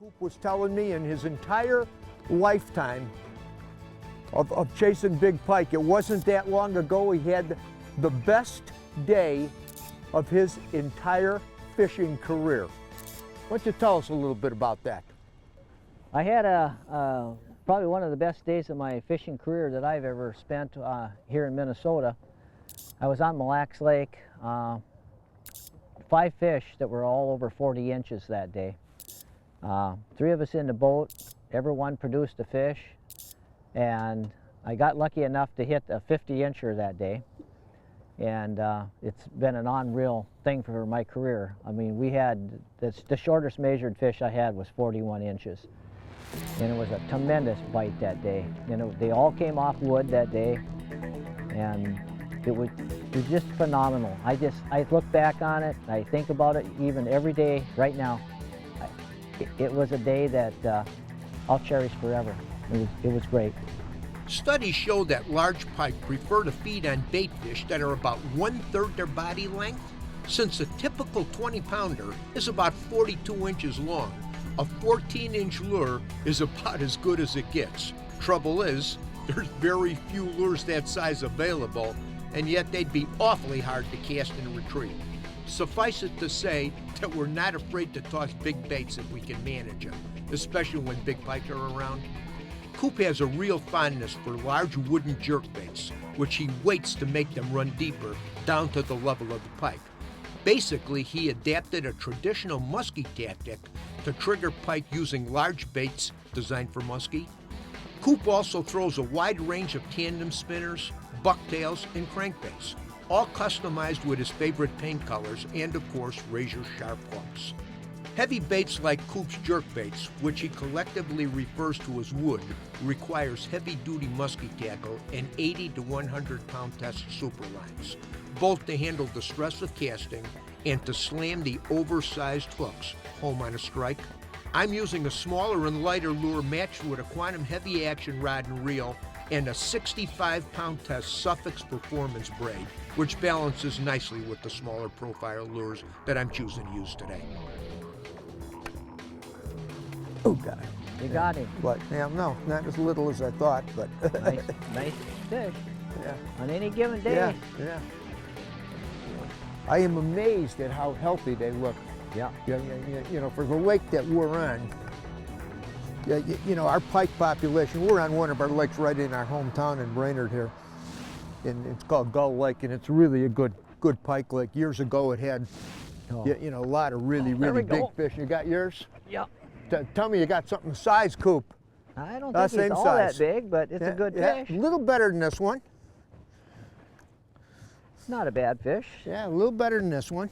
Coop was telling me in his entire lifetime of chasing big pike, it wasn't that long ago he had the best day of his entire fishing career. Why don't you tell us a little bit about that? I had probably one of the best days of my fishing career that I've ever spent here in Minnesota. I was on Mille Lacs Lake, 5 fish that were all over 40 inches that day. 3 of us in the boat, everyone produced a fish, and I got lucky enough to hit a 50-incher that day. And it's been an unreal thing for my career. I mean, we had, the shortest measured fish I had was 41 inches. And it was a tremendous bite that day. You know, they all came off wood that day, and it was just phenomenal. I look back on it, I think about it even every day right now. It was a day that I'll cherish forever. It was great. Studies show that large pike prefer to feed on bait fish that are about 1/3 their body length. Since a typical 20-pounder is about 42 inches long, a 14-inch lure is about as good as it gets. Trouble is, there's very few lures that size available, and yet they'd be awfully hard to cast and retrieve. Suffice it to say that we're not afraid to toss big baits if we can manage them, especially when big pike are around. Coop has a real fondness for large wooden jerkbaits, which he waits to make them run deeper, down to the level of the pike. Basically, he adapted a traditional muskie tactic to trigger pike using large baits designed for muskie. Coop also throws a wide range of tandem spinners, bucktails, and crankbaits, all customized with his favorite paint colors and, of course, razor-sharp hooks. Heavy baits like Coop's jerkbaits, which he collectively refers to as wood, requires heavy-duty muskie tackle and 80 to 100-pound test super lines, both to handle the stress of casting and to slam the oversized hooks home on a strike. I'm using a smaller and lighter lure matched with a quantum heavy action rod and reel and a 65-pound test Suffix Performance braid, which balances nicely with the smaller profile lures that I'm choosing to use today. Oh, God. You got him. But, yeah, no, not as little as I thought, but. nice fish. Yeah. On any given day. Yeah, yeah. I am amazed at how healthy they look. Yeah. You know, for the lake that we're on, you know, our pike population, we're on one of our lakes right in our hometown in Brainerd here, and it's called Gull Lake, and it's really a good pike lake. Years ago it had, you know, a lot of really big fish. You got yours? Yeah. Tell me you got something the size, Coop. I don't think it's all that big, but it's a good fish. A little better than this one. It's not a bad fish. Yeah, a little better than this one.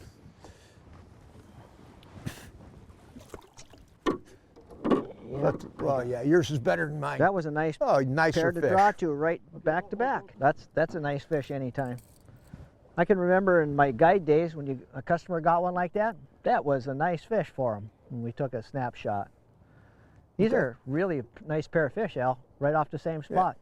Well, yeah, yours is better than mine. That was a nice nicer pair to fish. draw to right back to back. That's a nice fish anytime. I can remember in my guide days when a customer got one like that, that was a nice fish for them when we took a snapshot. These are really a nice pair of fish, Al, right off the same spot.